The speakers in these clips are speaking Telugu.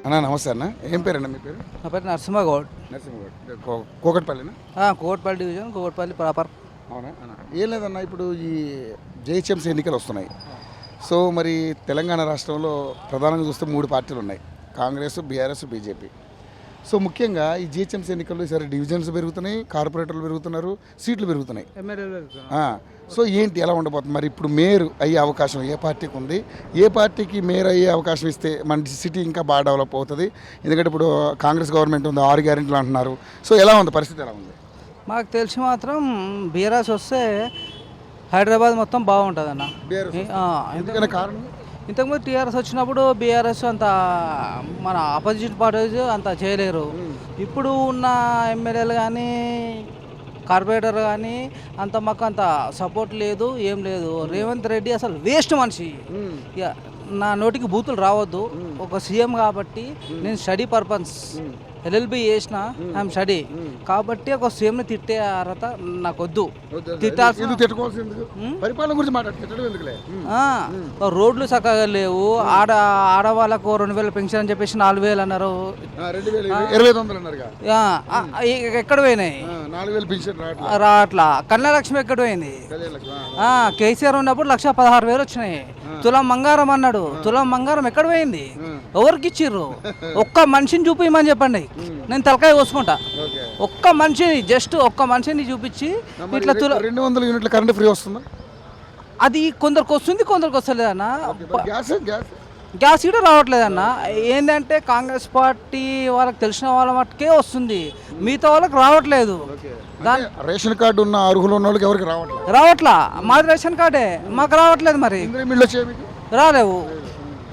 అన్నా నమస్తే అన్న. ఏం పేరన్నా మీ పేరు? నా పేరు నరసింహగౌడ్. నరసింహగౌడ్. కూకట్పల్లినా? Kukatpally division, Kukatpally proper. అవునా అన్న? ఏం లేదన్న, ఇప్పుడు ఈ జిహెచ్ఎంసీ ఎన్నికలు వస్తున్నాయి. సో మరి తెలంగాణ రాష్ట్రంలో ప్రధానంగా చూస్తే 3 పార్టీలు ఉన్నాయి: కాంగ్రెస్, బీఆర్ఎస్, బీజేపీ. సో ముఖ్యంగా ఈ జిహెచ్ఎంసీ ఎన్నికల్లో ఈసారి డివిజన్స్ పెరుగుతున్నాయి, కార్పొరేటర్లు పెరుగుతున్నారు, సీట్లు పెరుగుతున్నాయి. సో ఏంటి, ఎలా ఉండబోతుంది మరి? ఇప్పుడు మేయర్ అయ్యే అవకాశం ఏ పార్టీకి ఉంది? ఏ పార్టీకి మేయర్ అయ్యే అవకాశం ఇస్తే మన సిటీ ఇంకా బాగా డెవలప్ అవుతుంది? ఎందుకంటే ఇప్పుడు కాంగ్రెస్ గవర్నమెంట్ ఉంది, 6 గ్యారెంటీలు అంటున్నారు. సో ఎలా ఉంది పరిస్థితి, ఎలా ఉంది? మాకు తెలిసి మాత్రం బీఆర్ఎస్ వస్తే హైదరాబాద్ మొత్తం బాగుంటుంది అన్న. ఎందుకనే కారణం? ఇంతకుముందు టీఆర్ఎస్ వచ్చినప్పుడు బీఆర్ఎస్ అంత మన ఆపోజిట్ పార్టీస్ అంత చేయలేరు. ఇప్పుడు ఉన్న ఎమ్మెల్యేలు కానీ కార్పొరేటర్ కానీ అంత మాకు అంత సపోర్ట్ లేదు, ఏం లేదు. రేవంత్ రెడ్డి అసలు వేస్ట్ మనిషి. ఇక నా నోటికి బూతులు రావద్దు. ఒక సీఎం కాబట్టి నేను స్టడీ పర్పస్ ఎల్ఎల్బి చేసిన, ఐఎమ్ స్టడీ కాబట్టి ఒక సీఎంని తిట్టే అర్హత నాకు వద్దు. రోడ్లు చక్కగా లేవు. ఆడవాళ్ళకు 2000 పెన్షన్ అని చెప్పేసి 4000 అన్నారు. ఎక్కడ పోయినాయి? రాట్లా. కన్యాలక్ష్మి ఎక్కడ పోయింది? కేసీఆర్ ఉన్నప్పుడు 1,16,000 వచ్చినాయి. తులం బంగారం అన్నాడు. తులం బంగారం ఎక్కడ పోయింది? ఎవరికి ఇచ్చిర్రు? ఒక్క మనిషిని చూపించమని చెప్పండి, నేను తలకాయ కోసుకుంటా. ఒక్క మనిషిని, జస్ట్ ఒక్క మనిషిని చూపించి ఇట్లా 200 యూనిట్ల కరెంట్ ఫ్రీ వస్తుందా? అది కొందరికి వస్తుంది, కొందరికి వస్తలేదన్న. గ్యాస్ కూడా రావట్లేదన్న. ఏంటంటే కాంగ్రెస్ పార్టీ వాళ్ళకి తెలిసిన వాళ్ళ మట్టుకే వస్తుంది, మిగతా వాళ్ళకి రావట్లేదు. రేషన్ కార్డు ఉన్న అర్హులు ఉన్న వాళ్ళకి ఎవరికి రావట్లా. మాది రేషన్ కార్డే, మాకు రావట్లేదు. మరి రాలేవు.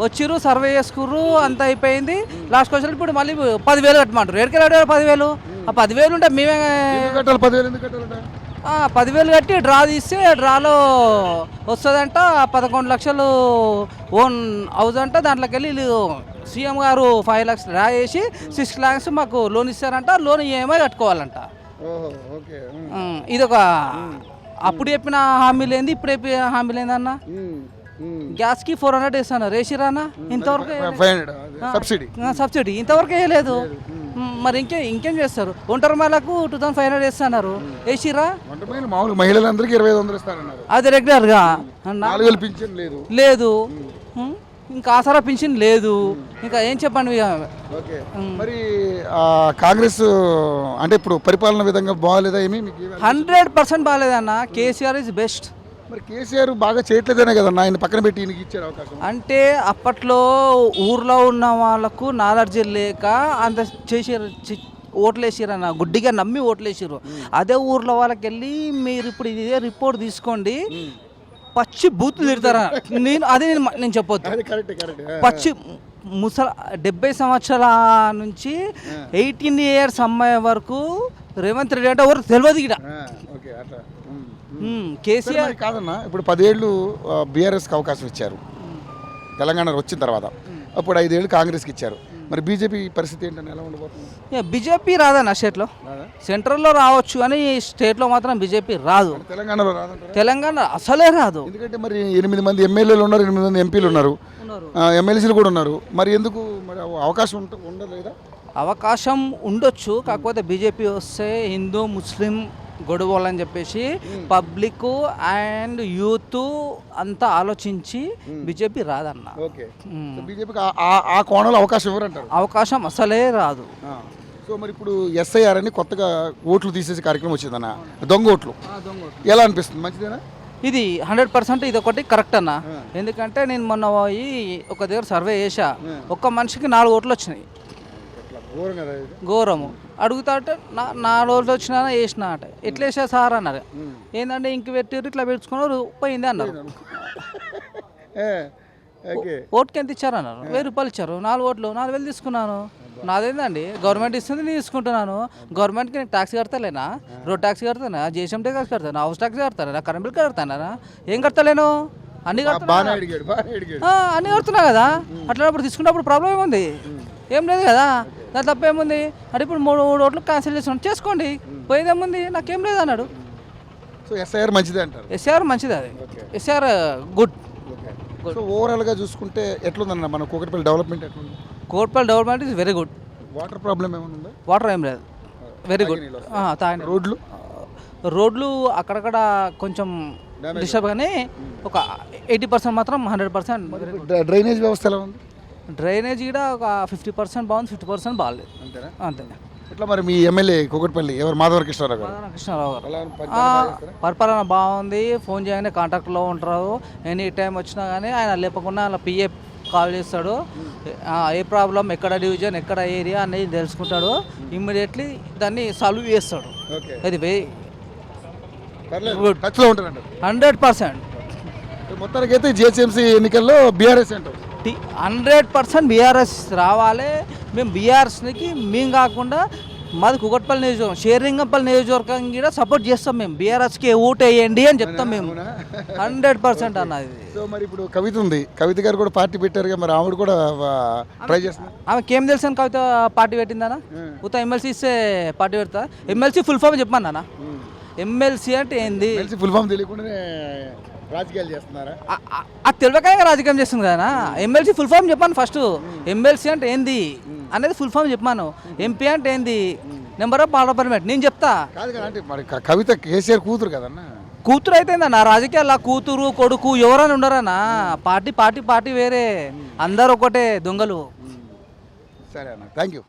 వచ్చిర్రు, సర్వే చేసుకుర్రు, అంత అయిపోయింది. లాస్ట్కి వచ్చినప్పుడు ఇప్పుడు మళ్ళీ 10,000 కట్టమంటారు. ఎక్కడికి 10,000? ఆ 10,000 ఉంటే మేమే 10,000 కట్టి డ్రా తీస్తే డ్రాలో వస్తుందంట 11 లక్షలు ఓన్ హౌస్ అంట. దాంట్లోకి వెళ్ళి సీఎం గారు 5 lakhs డ్రా చేసి 6 lakhs మాకు లోన్ ఇస్తారంట. లోన్ ఈఎంఐ కట్టుకోవాలంట. ఇదొక అప్పుడు చెప్పిన హామీలు ఏంది, ఇప్పుడు చెప్పిన హామీలు ఏందన్న? గ్యాస్కి 400 వేస్తాను, రేసిరానా? ఇంతవరకు సబ్సిడీ ఇంతవరకు వేయలేదు. మరి ఇంకేం చేస్తారు? ఒంటరి మహిళకు 2,500 వేస్తున్నారు, వేసిరా? మహిళలందరికీ 2,500 ఇస్తారన్నారు. అది రెగ్యులర్గా లేదు. ఇంకా ఆసరా పింఛన్ లేదు. ఇంకా ఏం చెప్పండి. మరి కాంగ్రెస్ అంటే ఇప్పుడు పరిపాలన విధంగా బాగాలేదా? ఏమి 100% బాగాలేదన్న. KCR is best. మరి కేసీఆర్ బాగా చేయట్లేదనే కదన్నా ఆయన పక్కన పెట్టి ఈయనకి ఇచ్చారు అవకాశం. అంటే అప్పట్లో ఊర్లో ఉన్న వాళ్ళకు నాలెడ్జ్ లేక అంత చేసారు, ఓట్లు వేసారన్న. గుడ్డిగా నమ్మి ఓట్లు వేసారు. అదే ఊర్లో వాళ్ళకి వెళ్ళి మీరు ఇప్పుడు ఇదే రిపోర్ట్ తీసుకోండి, పచ్చి బూతులు తిడతారా? నేను చెప్పొద్దు. పచ్చి 70 సంవత్సరాల నుంచి 18 years అమ్మాయి వరకు రేవంత్ రెడ్డి అంటే ఎవరు తెలియదు. ఇక్కడ కేసీఆర్ కాదన్నా, ఇప్పుడు 10 ఏళ్ళు బీఆర్ఎస్కి అవకాశం ఇచ్చారు తెలంగాణ వచ్చిన తర్వాత. అప్పుడు 5 ఏళ్ళు కాంగ్రెస్కి ఇచ్చారు. మరి బీజేపీ పరిస్థితి ఏంటని, ఎలా ఉండబోతుంది? బీజేపీ రాదన్న. స్టేట్లో, సెంట్రల్లో రావచ్చు కానీ స్టేట్లో మాత్రం బీజేపీ రాదు. తెలంగాణలో రాదు. తెలంగాణ అసలే రాదు. ఎందుకంటే మరి 8 మంది ఎమ్మెల్యేలు ఉన్నారు, 8 మంది ఎంపీలు ఉన్నారు, ఎమ్మెల్సీలు కూడా ఉన్నారు. మరి ఎందుకు మరి అవకాశం ఉండలేదా? అవకాశం ఉండొచ్చు. కాకపోతే బీజేపీ వస్తే హిందూ ముస్లిం గొడవలని చెప్పేసి పబ్లిక్ అండ్ యూత్ అంతా ఆలోచించి బీజేపీ రాదన్న. ఆ కోణంలో అవకాశం ఎవరంటారు? అవకాశం అసలే రాదు. సో మరి ఇప్పుడు ఎస్ఐఆర్ అని కొత్తగా ఓట్లు తీసేసే కార్యక్రమం వచ్చిందన్న, దొంగ ఓట్లు. ఎలా అనిపిస్తుంది? మంచిదేనా? ఇది 100% ఇది ఒకటి కరెక్ట్ అన్న. ఎందుకంటే నేను మొన్న పోయి ఒక దగ్గర సర్వే చేసా, ఒక్క మనిషికి 4 ఓట్లు వచ్చినాయి. ఘోరము. అడుగుతా అంటే 4 ఓట్లు వచ్చినా వేసినా అంటే ఎట్లా వేసా సార్ అన్నారు. ఏంటంటే ఇంక పెట్టారు, ఇట్లా పెట్టుకున్నారు, పోయింది అన్నారు. ఓటుకి ఎంత ఇచ్చారన్నారు? 1000 రూపాయలు ఇచ్చారు. 4 ఓట్లు 4,000 తీసుకున్నాను. నాదేందండి, గవర్నమెంట్ ఇస్తుంది, నేను తీసుకుంటున్నాను. గవర్నమెంట్కి నేను ట్యాక్స్ కడతలేనా? రోడ్ ట్యాక్స్ కడతానా? జిఎస్ఎం ట్యాక్స్ కడతానా? హౌస్ ట్యాక్స్ కడతానా? కరెంట్ బిల్ కడతానా? ఏం కడతలేను? అన్ని కడుతున్నా కదా. అట్లా తీసుకున్నప్పుడు ప్రాబ్లం ఏముంది? ఏం లేదు కదా. దాని తప్పేముంది? అంటే ఇప్పుడు 3 ఓట్లు క్యాన్సిల్ చేసుకోండి, పోయేదేముంది, నాకేం లేదు అన్నాడు. సో ఎస్ఐఆర్ మంచిదే అంటారు? ఎస్ఐఆర్ మంచిది. అది ఎస్ఐఆర్ గుడ్. సో ఓవరాల్గా చూసుకుంటే ఎట్లుందన్న మన కూకట్పల్లి డెవలప్మెంట్ ఎట్లుంది? Kotpalli development is very good. Water problem ఏమైనా ఉందా? వాటర్ ఏం లేదు, వెరీ గుడ్. తాగిన రోడ్లు రోడ్లు అక్కడక్కడ కొంచెం డిస్టర్బ్ కానీ ఒక 80% మాత్రం 100%. డ్రైనేజ్ వ్యవస్థ ఎలా ఉంది? డ్రైనేజ్ కూడా ఒక 50% బాగుంది, 50% బాగాలేదు. అంతేనా? అంతే. ఇట్లా మరి మీ ఎమ్మెల్యే కూకట్పల్లి ఎవరు? మాధవ కృష్ణారావు గారు. కృష్ణారావు గారు ఎలా పరిపాలన బాగా చేస్తారా? పరిపాలన బాగుంది. ఫోన్ చేయగానే కాంటాక్ట్లో ఉంటారు. ఎనీ టైం వచ్చినా కానీ ఆయన లేపకుండా అలా పిఏ కాల్ చేస్తాడు. ఏ ప్రాబ్లం, ఎక్కడ డివిజన్, ఎక్కడ ఏరియా అనేది తెలుసుకుంటాడు. ఇమ్మీడియట్లీ దాన్ని సాల్వ్ చేస్తాడు. ఓకే, అది పర్లేదు, టచ్లో ఉంటారంట. 100%. మొత్తానికి అయితే జిహెచ్ఎంసీ ఎన్నికల్లో బీఆర్ఎస్ అంటారు. 100% బీఆర్ఎస్ రావాలి. మేము బీఆర్ఎస్కి మేము కాకుండా మాది కుకట్పల్లి నియోజకవర్గం, షేరింగంపల్లి నియోజకవర్గం కూడా సపోర్ట్ చేస్తాం. మేము బీఆర్ఎస్కి ఓటు వేయండి అని చెప్తాం మేము. 100% అన్నది. సో మరి ఇప్పుడు కవిత ఉంది, కవిత గారు కూడా పార్టీ పెట్టారుగా, మరి ఆవిడ కూడా ట్రై చేస్తున్నారు. ఆమెకి ఏం తెలుసు అని కవిత పార్టీ పెట్టిందనా? ఉత్త ఎమ్మెల్సీ ఇస్తే పార్టీ పెడతా? ఎమ్మెల్సీ ఫుల్ ఫామ్ చెప్పమన్నా. ఎమ్మెల్సీ అంటే ఏంది? ఫుల్ ఫామ్ తెలియకుండానే రాజకీయాలు చేస్తున్నారా? అది తెలియక రాజకీయం చేస్తుంది కదా. ఎమ్మెల్సీ ఫుల్ ఫామ్ చెప్పాను ఫస్ట్. ఎమ్మెల్సీ అంటే ఏంది అనేది ఫుల్ ఫామ్ చెప్పాను. ఎంపీ అంటే ఏంది, నెంబర్ ఆఫ్ పార్లమెంట్ నేను చెప్తా. కాదు కదా, అంటే మరి కవిత కేసీఆర్ కూతురు కదన్నా. కూతురు అయితే నా రాజకీయాల్లో కూతురు కొడుకు ఎవరైనా ఉండరన్నా. పార్టీ పార్టీ పార్టీ వేరే, అందరు ఒకటే దొంగలు. సరే అన్న, థ్యాంక్ యూ.